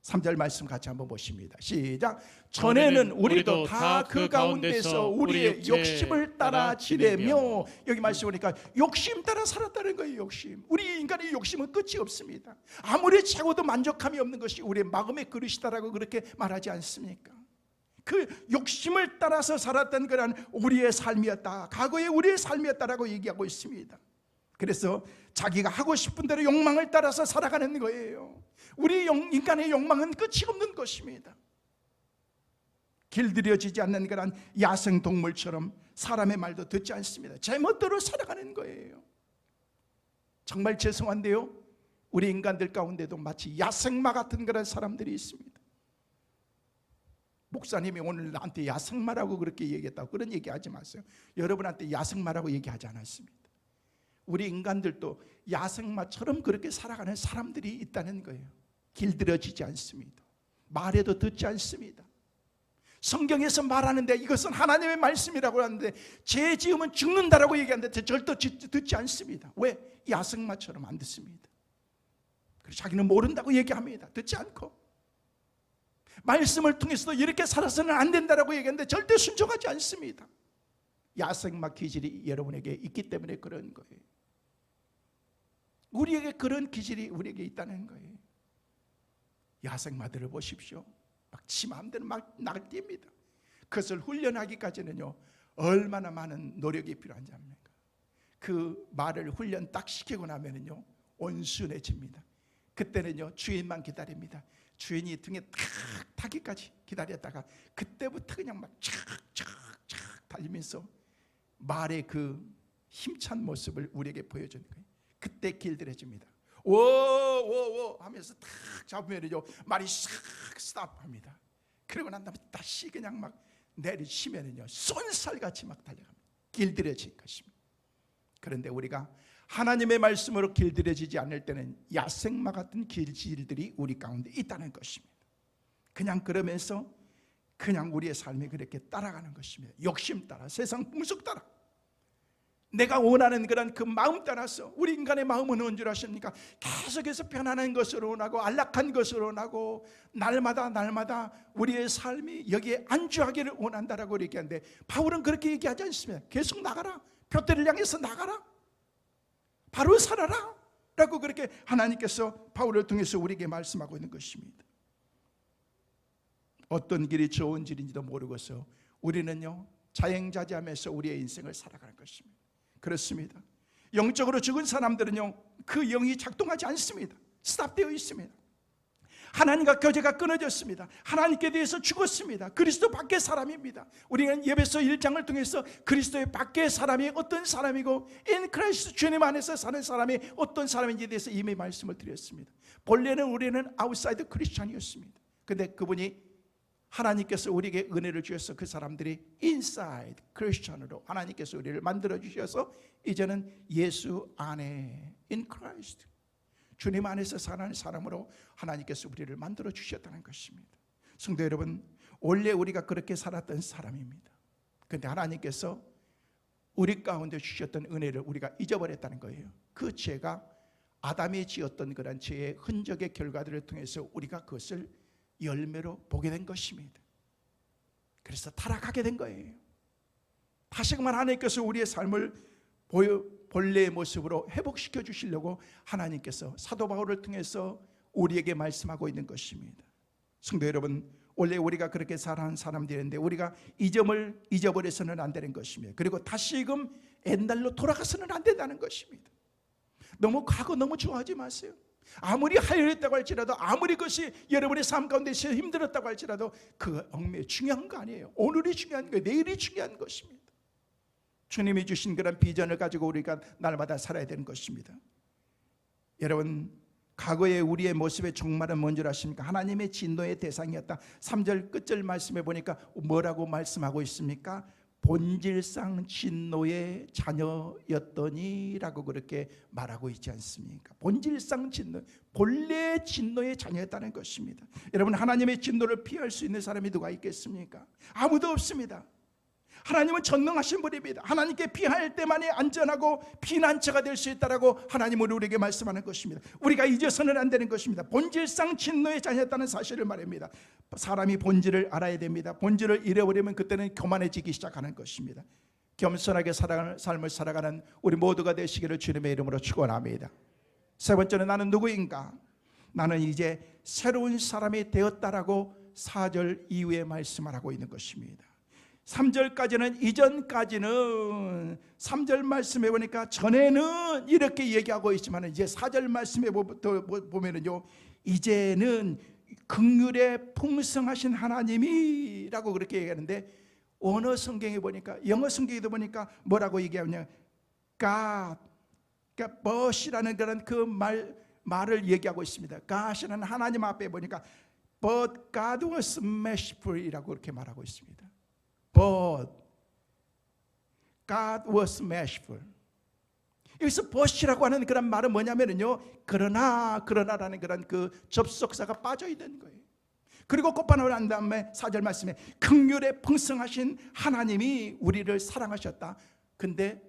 3절 말씀 같이 한번 보십니다. 시작. 전에는 우리도 다 그 가운데서 우리의 욕심을 따라 지내며, 여기 말씀 보니까 욕심 따라 살았다는 거예요. 욕심. 우리 인간의 욕심은 끝이 없습니다. 아무리 채워도 만족함이 없는 것이 우리의 마음의 그릇이다라고 그렇게 말하지 않습니까? 그 욕심을 따라서 살았던 그런 우리의 삶이었다, 과거의 우리의 삶이었다라고 얘기하고 있습니다. 그래서 자기가 하고 싶은 대로 욕망을 따라서 살아가는 거예요. 우리 인간의 욕망은 끝이 없는 것입니다. 길들여지지 않는 그런 야생동물처럼 사람의 말도 듣지 않습니다. 제멋대로 살아가는 거예요. 정말 죄송한데요, 우리 인간들 가운데도 마치 야생마 같은 그런 사람들이 있습니다. 목사님이 오늘 나한테 야생마라고 그렇게 얘기했다고 그런 얘기하지 마세요. 여러분한테 야생마라고 얘기하지 않았습니다. 우리 인간들도 야생마처럼 그렇게 살아가는 사람들이 있다는 거예요. 길들여지지 않습니다. 말해도 듣지 않습니다. 성경에서 말하는데 이것은 하나님의 말씀이라고 하는데 죄 지으면 죽는다라고 얘기하는데 절대 듣지 않습니다. 왜? 야생마처럼 안 듣습니다. 그래서 자기는 모른다고 얘기합니다. 듣지 않고 말씀을 통해서도 이렇게 살아서는 안 된다라고 얘기하는데 절대 순종하지 않습니다. 야생마 기질이 여러분에게 있기 때문에 그런 거예요. 우리에게 그런 기질이 우리에게 있다는 거예요. 야생마들을 보십시오. 막 지 마음대로 막 날뛰입니다. 그것을 훈련하기까지는요 얼마나 많은 노력이 필요한지 압니까? 그 말을 훈련 딱 시키고 나면은요 온순해집니다. 그때는요 주인만 기다립니다. 주인이 등에 탁 타기까지 기다렸다가 그때부터 그냥 막 착착착 달리면서 말의 그 힘찬 모습을 우리에게 보여주는 거예요. 그때 길들여집니다. 오오오 하면서 탁 잡으면요 말이 싹 스탑합니다. 그러고 난 다음에 다시 그냥 막 내리치면은요 쏜살같이 막 달려갑니다. 길들여질 것입니다. 그런데 우리가 하나님의 말씀으로 길들여지지 않을 때는 야생마 같은 길들이 우리 가운데 있다는 것입니다. 그냥 그러면서 그냥 우리의 삶이 그렇게 따라가는 것입니다. 욕심 따라, 세상 풍속 따라, 내가 원하는 그런 그 마음 따라서. 우리 인간의 마음은 뭔 줄 아십니까? 계속해서 편안한 것을 원하고 안락한 것을 원하고 날마다 우리의 삶이 여기에 안주하기를 원한다라고 얘기하는데, 바울은 그렇게 얘기하지 않습니다. 계속 나가라, 표대를 향해서 나가라, 바로 살아라 라고 그렇게 하나님께서 바울을 통해서 우리에게 말씀하고 있는 것입니다. 어떤 길이 좋은 길인지도 모르고서 우리는요 자행자제하면서 우리의 인생을 살아가는 것입니다. 그렇습니다. 영적으로 죽은 사람들은요 그 영이 작동하지 않습니다. 스탑되어 있습니다. 하나님과 교제가 끊어졌습니다. 하나님께 대해서 죽었습니다. 그리스도 밖의 사람입니다. 우리는 에베소 1장을 통해서 그리스도의 밖의 사람이 어떤 사람이고 in Christ 주님 안에서 사는 사람이 어떤 사람인지에 대해서 이미 말씀을 드렸습니다. 본래는 우리는 아웃사이드 크리스찬이었습니다. 그런데 그분이 하나님께서 우리에게 은혜를 주셔서 그 사람들이 인사이드 크리스천으로 하나님께서 우리를 만들어 주셔서 이제는 예수 안에 in Christ 주님 안에서 사는 사람으로 하나님께서 우리를 만들어 주셨다는 것입니다. 성도 여러분, 원래 우리가 그렇게 살았던 사람입니다. 그런데 하나님께서 우리 가운데 주셨던 은혜를 우리가 잊어버렸다는 거예요. 그 죄가 아담이 지었던 그런 죄의 흔적의 결과들을 통해서 우리가 그것을 열매로 보게 된 것입니다. 그래서 타락하게 된 거예요. 다시금 하나님께서 우리의 삶을 본래의 모습으로 회복시켜 주시려고 하나님께서 사도 바울을 통해서 우리에게 말씀하고 있는 것입니다. 성도 여러분, 원래 우리가 그렇게 살아온 사람들인데 우리가 이 점을 잊어버려서는 안 되는 것입니다. 그리고 다시금 옛날로 돌아가서는 안 된다는 것입니다. 너무 과거 너무 좋아하지 마세요. 아무리 하열했다고 할지라도, 아무리 그것이 여러분의 삶 가운데 힘들었다고 할지라도 그 얽매여 중요한 거 아니에요. 오늘이 중요한 거예요. 내일이 중요한 것입니다. 주님이 주신 그런 비전을 가지고 우리가 날마다 살아야 되는 것입니다. 여러분, 과거의 우리의 모습의 종말은 뭔 줄 아십니까? 하나님의 진노의 대상이었다. 3절 끝절 말씀에 보니까 뭐라고 말씀하고 있습니까? 본질상 진노의 자녀였더니 라고 그렇게 말하고 있지 않습니까? 본질상 진노, 본래 진노의 자녀였다는 것입니다. 여러분, 하나님의 진노를 피할 수 있는 사람이 누가 있겠습니까? 아무도 없습니다. 하나님은 전능하신 분입니다. 하나님께 피할 때만이 안전하고 피난처가 될 수 있다라고 하나님은 우리에게 말씀하는 것입니다. 우리가 잊어서는 안 되는 것입니다. 본질상 진노의 자녀였다는 사실을 말합니다. 사람이 본질을 알아야 됩니다. 본질을 잃어버리면 그때는 교만해지기 시작하는 것입니다. 겸손하게 살아가는 삶을 살아가는 우리 모두가 되시기를 주님의 이름으로 축원합니다. 세 번째는 나는 누구인가? 나는 이제 새로운 사람이 되었다라고 4절 이후에 말씀을 하고 있는 것입니다. 3절까지는, 이전까지는 3절 말씀해 보니까 전에는 이렇게 얘기하고 있지만 이제 4절 말씀에 보면은요, 이제는 긍휼에 풍성하신 하나님이라고 그렇게 얘기하는데, 언어 성경에 보니까, 영어 성경에도 보니까 뭐라고 얘기하냐, God, 그러니까 but이라는 그런 그 말을 얘기하고 있습니다. God이라는 하나님 앞에 보니까 But God was merciful이라고 그렇게 말하고 있습니다. But God was merciful. 여기서 but이라고 하는 그런 말은 뭐냐면요, 그러나라는 그런 그 접속사가 빠져 있는 거예요. 그리고 곧바로 난 다음에 4절 말씀에 긍휼에 풍성하신 하나님이 우리를 사랑하셨다. 근데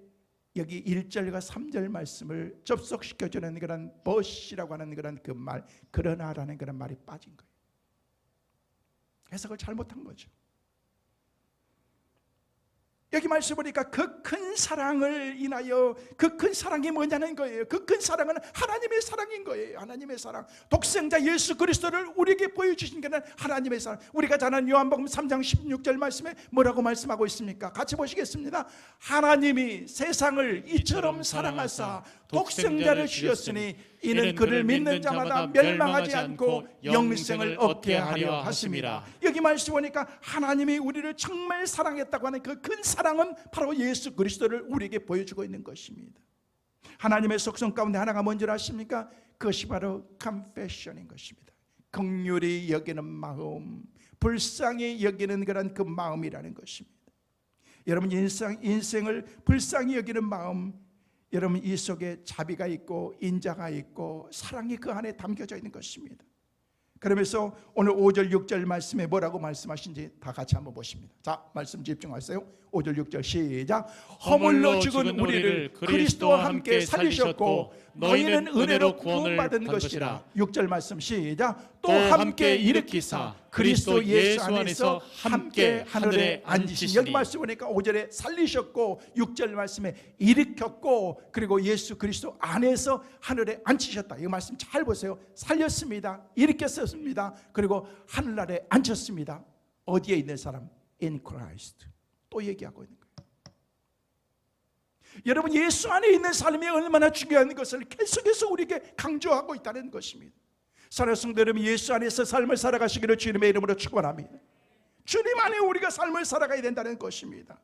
여기 1절과 3절 말씀을 접속시켜주는 그런 but이라고 하는 그런 그 말, 그러나라는 그런 말이 빠진 거예요. 해석을 잘못한 거죠. 여기 말씀 보니까 그 큰 사랑을 인하여, 그 큰 사랑이 뭐냐는 거예요. 그 큰 사랑은 하나님의 사랑인 거예요. 하나님의 사랑, 독생자 예수 그리스도를 우리에게 보여주신 것은 하나님의 사랑. 우리가 잘 아는 요한복음 3장 16절 말씀에 뭐라고 말씀하고 있습니까? 같이 보시겠습니다. 하나님이 세상을 이처럼 사랑하사 독생자를 주셨으니 이는 그를 믿는 자마다 멸망하지 않고 영생을 얻게 하려 하심이라. 여기 말씀 보니까 하나님이 우리를 정말 사랑했다고 하는 그 큰 사랑은 바로 예수 그리스도를 우리에게 보여주고 있는 것입니다. 하나님의 속성 가운데 하나가 뭔지 아십니까? 그것이 바로 confession인 것입니다. 긍휼히 여기는 마음, 불쌍히 여기는 그런 그 마음이라는 것입니다. 여러분 인생을 불쌍히 여기는 마음, 여러분 이 속에 자비가 있고 인자가 있고 사랑이 그 안에 담겨져 있는 것입니다. 그러면서 오늘 5절 6절 말씀에 뭐라고 말씀하신지 다 같이 한번 보십니다. 자, 말씀 집중하세요. 5절 6절 시작. 허물로 죽은 우리를 그리스도와 함께 살리셨고 너희는 은혜로 구원받은 것이라. 6절 말씀 시작. 또 함께 일으키사 그리스도 예수 안에서 함께 하늘에 앉으시니. 여기 말씀 보니까 5절에 살리셨고 6절 말씀에 일으켰고 그리고 예수 그리스도 안에서 하늘에 앉히셨다. 이 말씀 잘 보세요. 살렸습니다, 일으켰습니다, 그리고 하늘나라에 앉혔습니다. 어디에 있는 사람? In Christ. 또 얘기하고 있는 거예요. 여러분 예수 안에 있는 삶이 얼마나 중요한 것을 계속해서 우리에게 강조하고 있다는 것입니다. 사랑하는 성도 여러분, 예수 안에서 삶을 살아가시기를 주님의 이름으로 축원합니다. 주님 안에 우리가 삶을 살아가야 된다는 것입니다.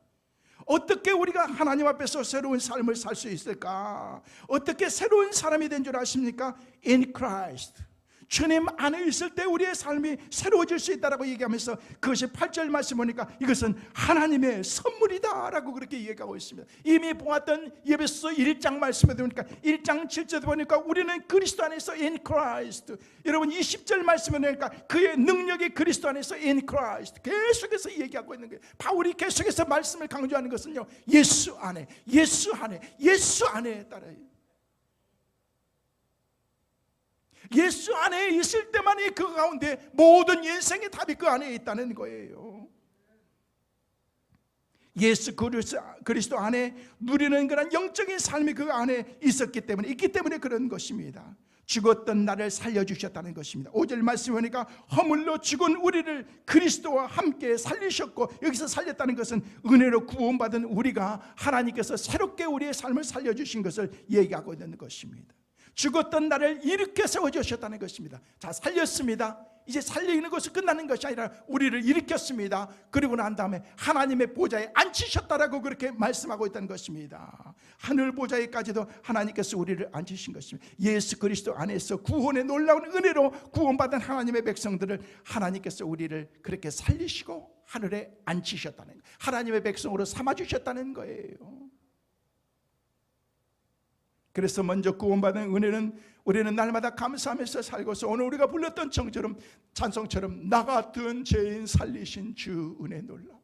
어떻게 우리가 하나님 앞에서 새로운 삶을 살 수 있을까? 어떻게 새로운 사람이 된 줄 아십니까? In Christ. 주님 안에 있을 때 우리의 삶이 새로워질 수 있다라고 얘기하면서 그것이 8절 말씀 보니까 이것은 하나님의 선물이다라고 그렇게 얘기하고 있습니다. 이미 보았던 에베소서 1장 말씀에 보니까 1장 7절에 보니까 우리는 그리스도 안에서 in Christ. 여러분 20절 말씀에 보니까 그의 능력이 그리스도 안에서 in Christ. 계속해서 얘기하고 있는 거예요. 바울이 계속해서 말씀을 강조하는 것은요, 예수 안에, 예수 안에, 예수 안에 따라요. 예수 안에 있을 때만이 그 가운데 모든 인생의 답이 그 안에 있다는 거예요. 예수 그리스도 안에 누리는 그런 영적인 삶이 그 안에 있기 때문에 그런 것입니다. 죽었던 나를 살려주셨다는 것입니다. 5절 말씀 보니까 허물로 죽은 우리를 그리스도와 함께 살리셨고, 여기서 살렸다는 것은 은혜로 구원받은 우리가 하나님께서 새롭게 우리의 삶을 살려주신 것을 얘기하고 있는 것입니다. 죽었던 나를 일으켜 세워주셨다는 것입니다. 자, 살렸습니다. 이제 살리는 것이 끝나는 것이 아니라 우리를 일으켰습니다. 그리고 난 다음에 하나님의 보좌에 앉히셨다라고 그렇게 말씀하고 있다는 것입니다. 하늘 보좌에까지도 하나님께서 우리를 앉히신 것입니다. 예수 그리스도 안에서 구원의 놀라운 은혜로 구원받은 하나님의 백성들을 하나님께서 우리를 그렇게 살리시고 하늘에 앉히셨다는 거예요. 하나님의 백성으로 삼아주셨다는 거예요. 그래서 먼저 구원받은 은혜는 우리는 날마다 감사하면서 살고서 오늘 우리가 불렀던 찬송처럼 나 같은 죄인 살리신 주 은혜 놀라워.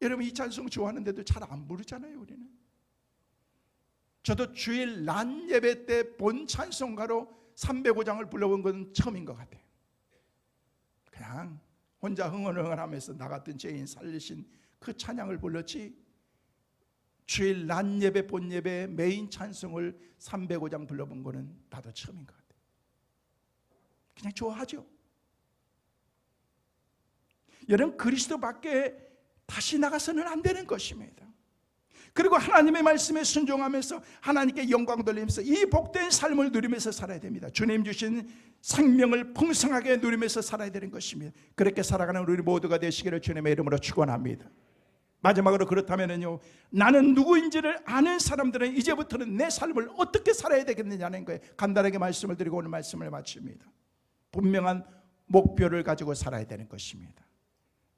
여러분 이 찬송 좋아하는데도 잘 안 부르잖아요. 우리는. 저도 주일 낮 예배 때 본 찬송가로 305장을 불러본 건 처음인 것 같아요. 그냥 혼자 흥얼흥얼하면서 나 같은 죄인 살리신 그 찬양을 불렀지, 주일 낮 예배 본 예배 메인 찬송을 305장 불러본 거는 나도 처음인 것 같아요. 그냥 좋아하죠. 여러분 그리스도 밖에 다시 나가서는 안 되는 것입니다. 그리고 하나님의 말씀에 순종하면서 하나님께 영광 돌리면서 이 복된 삶을 누리면서 살아야 됩니다. 주님 주신 생명을 풍성하게 누리면서 살아야 되는 것입니다. 그렇게 살아가는 우리 모두가 되시기를 주님의 이름으로 축원합니다. 마지막으로 그렇다면요, 나는 누구인지를 아는 사람들은 이제부터는 내 삶을 어떻게 살아야 되겠느냐는 거예요. 간단하게 말씀을 드리고 오늘 말씀을 마칩니다. 분명한 목표를 가지고 살아야 되는 것입니다.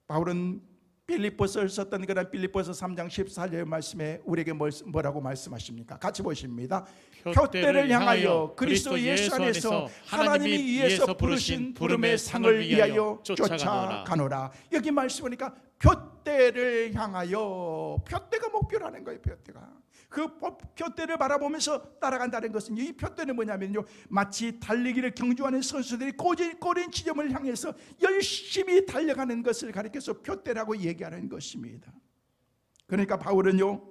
바울은 빌립보서를 썼던 그런 빌립보서 3장 14절 말씀에 우리에게 뭐라고 말씀하십니까? 같이 보십니다. 표대를 향하여 그리스도 예수 안에서 하나님이 위에서 부르신 부름의 상을 위하여 쫓아가노라. 여기 말씀 보니까 표대를 향하여, 표대가 목표라는 거예요. 표대가. 그 표대를 바라보면서 따라간다는 것은, 이 표대는 뭐냐면요, 마치 달리기를 경주하는 선수들이 꼬린 지점을 향해서 열심히 달려가는 것을 가리켜서 표대라고 얘기하는 것입니다. 그러니까 바울은요,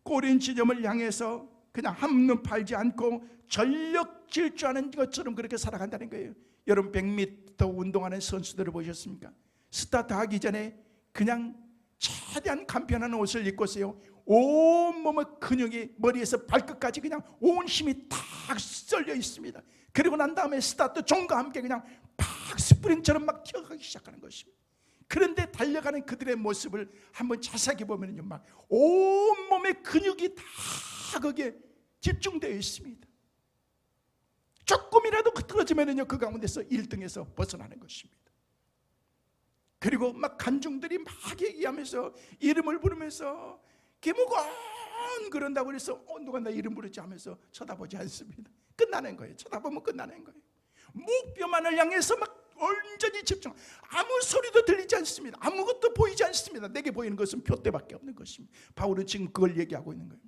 꼬린 지점을 향해서 그냥 한눈 팔지 않고 전력 질주하는 것처럼 그렇게 살아간다는 거예요. 여러분 100m 운동하는 선수들을 보셨습니까? 스타트하기 전에 그냥 최대한 간편한 옷을 입고서요, 온몸의 근육이 머리에서 발끝까지 그냥 온 힘이 탁 쏠려 있습니다. 그리고 난 다음에 스타트 종과 함께 그냥 팍 스프링처럼 막 튀어가기 시작하는 것입니다. 그런데 달려가는 그들의 모습을 한번 자세히 보면요, 막 온몸의 근육이 다 거기에 집중되어 있습니다. 조금이라도 흐트러지면요, 그 가운데서 1등에서 벗어나는 것입니다. 그리고 막 간중들이 막 얘기하면서 이름을 부르면서 김우건 그런다고 해서 누가 나 이름 부르지 하면서 쳐다보지 않습니다. 끝나는 거예요. 쳐다보면 끝나는 거예요. 목표만을 향해서 막 온전히 집중. 아무 소리도 들리지 않습니다. 아무것도 보이지 않습니다. 내게 보이는 것은 표대밖에 없는 것입니다. 바울은 지금 그걸 얘기하고 있는 거예요.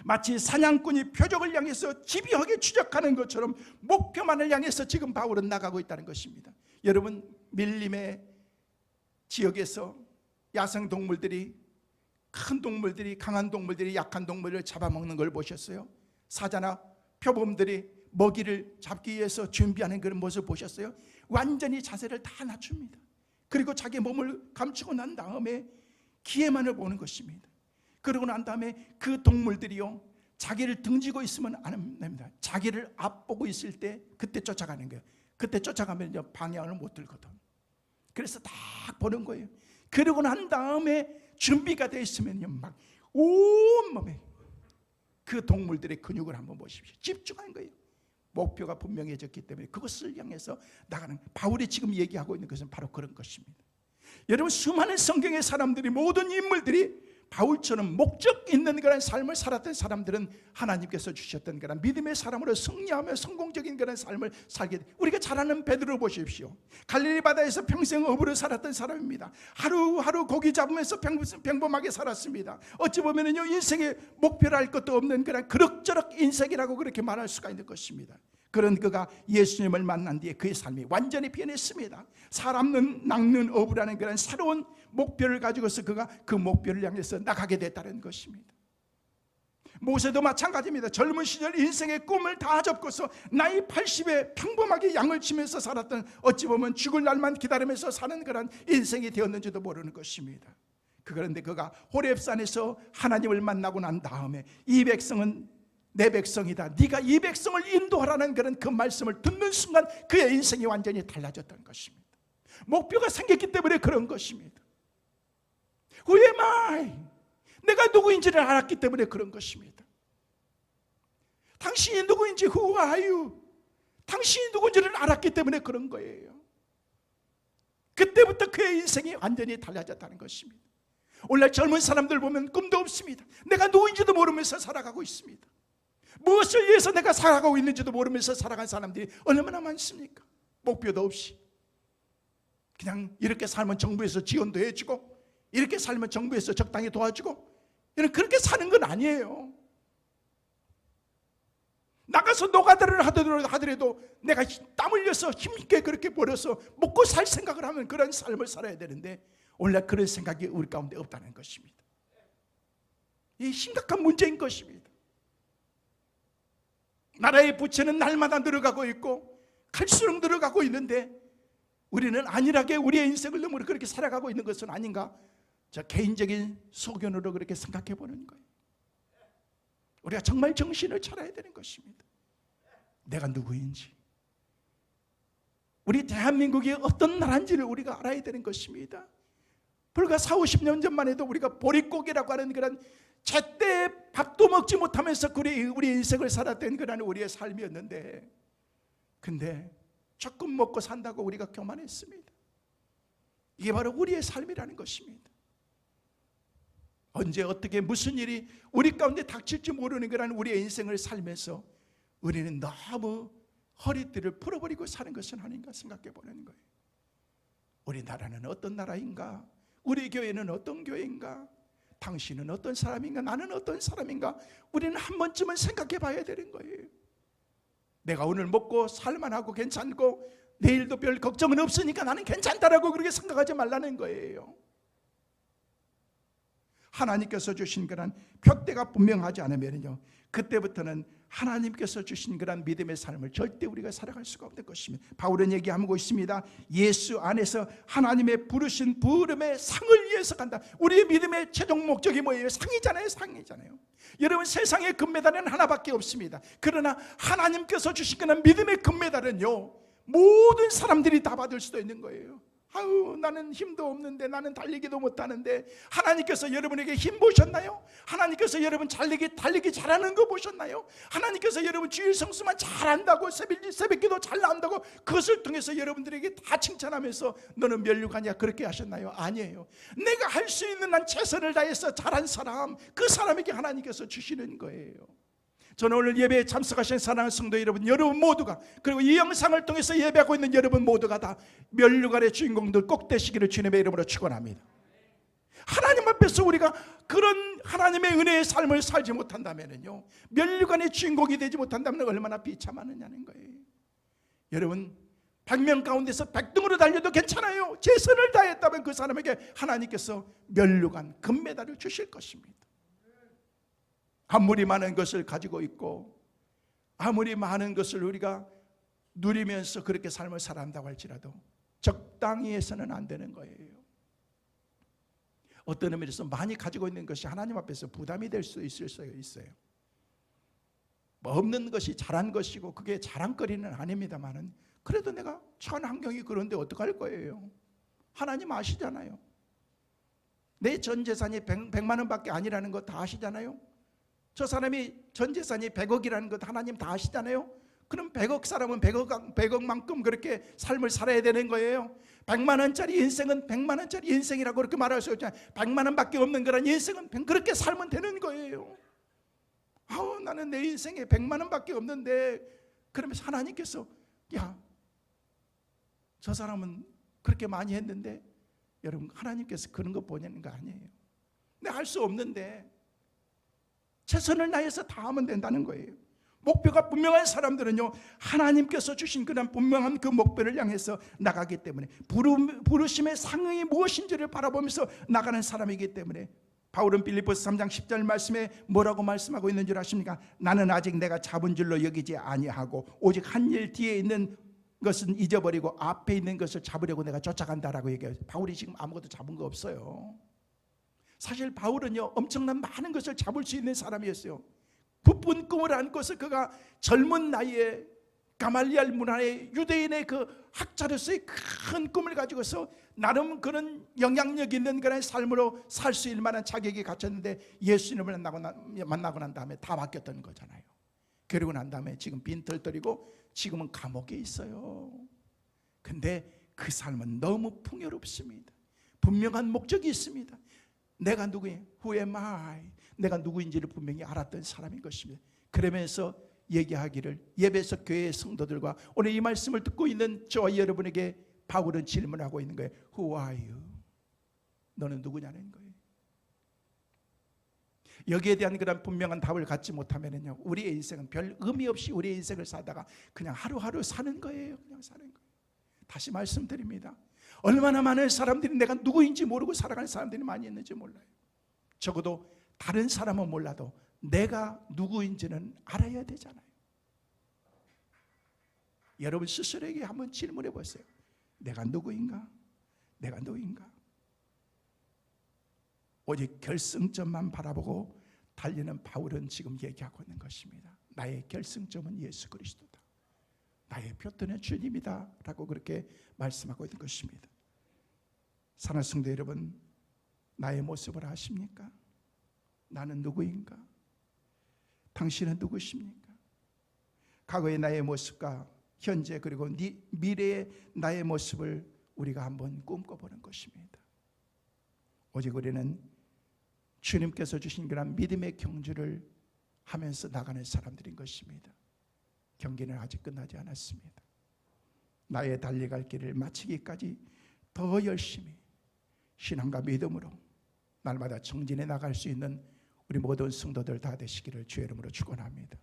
마치 사냥꾼이 표적을 향해서 집요하게 추적하는 것처럼 목표만을 향해서 지금 바울은 나가고 있다는 것입니다. 여러분, 밀림의 지역에서 야생동물들이, 큰 동물들이, 강한 동물들이 약한 동물을 잡아먹는 걸 보셨어요? 사자나 표범들이 먹이를 잡기 위해서 준비하는 그런 모습 보셨어요? 완전히 자세를 다 낮춥니다. 그리고 자기 몸을 감추고 난 다음에 기회만을 보는 것입니다. 그러고 난 다음에 그 동물들이요, 자기를 등지고 있으면 안 됩니다. 자기를 앞보고 있을 때 그때 쫓아가는 거예요. 그때 쫓아가면 방향을 못 들거든. 그래서 딱 보는 거예요. 그러고 난 다음에 준비가 되어 있으면요, 막 온몸에 그 동물들의 근육을 한번 보십시오. 집중하는 거예요. 목표가 분명해졌기 때문에 그것을 향해서 나가는, 바울이 지금 얘기하고 있는 것은 바로 그런 것입니다. 여러분, 수많은 성경의 사람들이, 모든 인물들이 바울처럼 목적 있는 그런 삶을 살았던 사람들은 하나님께서 주셨던 그런 믿음의 사람으로 승리하며 성공적인 그런 삶을 살게 돼. 우리가 잘 아는 베드로 보십시오. 갈릴리 바다에서 평생 어부로 살았던 사람입니다. 하루하루 고기 잡으면서 평범하게 살았습니다. 어찌 보면은요, 인생에 목표를 할 것도 없는 그런 그럭저럭 인생이라고 그렇게 말할 수가 있는 것입니다. 그런 그가 예수님을 만난 뒤에 그의 삶이 완전히 변했습니다. 사람 낚는 어부라는 그런 새로운 목표를 가지고서 그가 그 목표를 향해서 나가게 됐다는 것입니다. 모세도 마찬가지입니다. 젊은 시절 인생의 꿈을 다 접고서 나이 80에 평범하게 양을 치면서 살았던, 어찌 보면 죽을 날만 기다리면서 사는 그런 인생이 되었는지도 모르는 것입니다. 그런데 그가 호렙산에서 하나님을 만나고 난 다음에 이 백성은 내 백성이다, 네가 이 백성을 인도하라는 그런 그 말씀을 듣는 순간 그의 인생이 완전히 달라졌던 것입니다. 목표가 생겼기 때문에 그런 것입니다. Who am I? 내가 누구인지를 알았기 때문에 그런 것입니다. 당신이 누구인지 Who are you? 당신이 누군지를 알았기 때문에 그런 거예요. 그때부터 그의 인생이 완전히 달라졌다는 것입니다. 오늘날 젊은 사람들 보면 꿈도 없습니다. 내가 누구인지도 모르면서 살아가고 있습니다. 무엇을 위해서 내가 살아가고 있는지도 모르면서 살아간 사람들이 얼마나 많습니까? 목표도 없이 그냥 이렇게 살면 정부에서 지원도 해주고, 이렇게 살면 정부에서 적당히 도와주고, 그렇게 사는 건 아니에요. 나가서 노가다를 하더라도 내가 땀 흘려서 힘있게 그렇게 벌어서 먹고 살 생각을 하면 그런 삶을 살아야 되는데, 오늘날 그런 생각이 우리 가운데 없다는 것입니다. 이 심각한 문제인 것입니다. 나라의 부채는 날마다 늘어가고 있고 갈수록 늘어가고 있는데, 우리는 안일하게 우리의 인생을 너무 그렇게 살아가고 있는 것은 아닌가? 저 개인적인 소견으로 그렇게 생각해 보는 거예요. 우리가 정말 정신을 차려야 되는 것입니다. 내가 누구인지, 우리 대한민국이 어떤 나라인지를 우리가 알아야 되는 것입니다. 불과 40-50년 전만 해도 우리가 보릿고개라고 하는 그런 제때 밥도 먹지 못하면서 우리 인생을 살았던 그런 우리의 삶이었는데, 근데 조금 먹고 산다고 우리가 교만했습니다. 이게 바로 우리의 삶이라는 것입니다. 언제 어떻게 무슨 일이 우리 가운데 닥칠지 모르는 그런 우리의 인생을 살면서 우리는 너무 허리띠를 풀어버리고 사는 것은 아닌가 생각해 보는 거예요. 우리나라는 어떤 나라인가? 우리 교회는 어떤 교회인가? 당신은 어떤 사람인가? 나는 어떤 사람인가? 우리는 한 번쯤은 생각해 봐야 되는 거예요. 내가 오늘 먹고 살만하고 괜찮고 내일도 별 걱정은 없으니까 나는 괜찮다라고 그렇게 생각하지 말라는 거예요. 하나님께서 주신 그런 표대가 분명하지 않으면요, 그때부터는 하나님께서 주신 그런 믿음의 삶을 절대 우리가 살아갈 수가 없는 것입니다. 바울은 얘기하고 있습니다. 예수 안에서 하나님의 부르신 부름의 상을 위해서 간다. 우리의 믿음의 최종 목적이 뭐예요? 상이잖아요. 상이잖아요. 여러분, 세상의 금메달은 하나밖에 없습니다. 그러나 하나님께서 주신 그런 믿음의 금메달은요, 모든 사람들이 다 받을 수도 있는 거예요. 아유, 나는 힘도 없는데, 나는 달리기도 못하는데. 하나님께서 여러분에게 힘 보셨나요? 하나님께서 여러분 달리기 잘하는 거 보셨나요? 하나님께서 여러분 주일 성수만 잘한다고, 새벽기도 잘 나온다고 그것을 통해서 여러분들에게 다 칭찬하면서 너는 멸류관이야 그렇게 하셨나요? 아니에요. 내가 할 수 있는 한 최선을 다해서 잘한 사람, 그 사람에게 하나님께서 주시는 거예요. 저는 오늘 예배에 참석하신 사랑하는 성도 여러분 모두가, 그리고 이 영상을 통해서 예배하고 있는 여러분 모두가 다 멸류관의 주인공들 꼭 되시기를 주님의 이름으로 축원합니다. 하나님 앞에서 우리가 그런 하나님의 은혜의 삶을 살지 못한다면요, 멸류관의 주인공이 되지 못한다면 얼마나 비참하느냐는 거예요. 여러분, 100명 가운데서 100등으로 달려도 괜찮아요. 최선을 다했다면 그 사람에게 하나님께서 멸류관 금메달을 주실 것입니다. 아무리 많은 것을 가지고 있고 아무리 많은 것을 우리가 누리면서 그렇게 삶을 살아간다고 할지라도 적당히 해서는 안 되는 거예요. 어떤 의미에서 많이 가지고 있는 것이 하나님 앞에서 부담이 될 수 있을 수 있어요. 뭐 없는 것이 잘한 것이고 그게 자랑거리는 아닙니다만은, 그래도 내가 처한 환경이 그런데 어떡할 거예요? 하나님 아시잖아요. 내 전 재산이 100만 원밖에 아니라는 거 다 아시잖아요. 저 사람이 전 재산이 100억이라는 것 하나님 다 아시잖아요. 그럼 100억 사람은 100억만큼 그렇게 삶을 살아야 되는 거예요. 100만 원짜리 인생은 100만 원짜리 인생이라고 그렇게 말할 수 없잖아요. 100만 원밖에 없는 거란 인생은 그렇게 살면 되는 거예요. 아우, 나는 내 인생에 100만 원밖에 없는데, 그러면서 하나님께서 야, 저 사람은 그렇게 많이 했는데, 여러분, 하나님께서 그런 거 보내는 거 아니에요. 내가 할 수 없는데 최선을 다해서 다 하면 된다는 거예요. 목표가 분명한 사람들은요, 하나님께서 주신 그런 분명한 그 목표를 향해서 나가기 때문에, 부르심의 상응이 무엇인지를 바라보면서 나가는 사람이기 때문에, 바울은 빌립보서 3장 10절 말씀에 뭐라고 말씀하고 있는 줄 아십니까? 나는 아직 내가 잡은 줄로 여기지 아니하고 오직 한 일 뒤에 있는 것은 잊어버리고 앞에 있는 것을 잡으려고 내가 쫓아간다라고 얘기해요. 바울이 지금 아무것도 잡은 거 없어요. 사실 바울은요, 엄청난 많은 것을 잡을 수 있는 사람이었어요. 부푼 꿈을 안고서 그가 젊은 나이에 가말리알 문화의 유대인의 그 학자로서의 큰 꿈을 가지고서 나름 그런 영향력 있는 그런 삶으로 살 수 있을 만한 자격이 갖췄는데, 예수님을 만나고 난 다음에 다 바뀌었던 거잖아요. 그러고 난 다음에 지금 빈털터리고 지금은 감옥에 있어요. 근데 그 삶은 너무 풍요롭습니다. 분명한 목적이 있습니다. 내가 누구예요? Who am I? 내가 누구인지를 분명히 알았던 사람인 것입니다. 그러면서 얘기하기를, 예배에서 교회의 성도들과 오늘 이 말씀을 듣고 있는 저와 여러분에게 바울은 질문하고 있는 거예요. Who are you? 너는 누구냐는 거예요. 여기에 대한 그런 분명한 답을 갖지 못하면요, 우리의 인생은 별 의미 없이 우리의 인생을 살다가 그냥 하루하루 사는 거예요. 그냥 사는 거예요. 다시 말씀드립니다. 얼마나 많은 사람들이 내가 누구인지 모르고 살아가는 사람들이 많이 있는지 몰라요. 적어도 다른 사람은 몰라도 내가 누구인지는 알아야 되잖아요. 여러분 스스로에게 한번 질문해 보세요. 내가 누구인가? 내가 누구인가? 오직 결승점만 바라보고 달리는 바울은 지금 얘기하고 있는 것입니다. 나의 결승점은 예수 그리스도다. 나의 표토는 주님이다 라고 그렇게 말씀하고 있는 것입니다. 사랑하는 성도 여러분, 나의 모습을 아십니까? 나는 누구인가? 당신은 누구십니까? 과거의 나의 모습과 현재 그리고 미래의 나의 모습을 우리가 한번 꿈꿔보는 것입니다. 오직 우리는 주님께서 주신 그런 믿음의 경주를 하면서 나가는 사람들인 것입니다. 경기는 아직 끝나지 않았습니다. 나의 달려갈 길을 마치기까지 더 열심히 신앙과 믿음으로 날마다 정진해 나갈 수 있는 우리 모든 성도들 다 되시기를 주의 이름으로 축원합니다.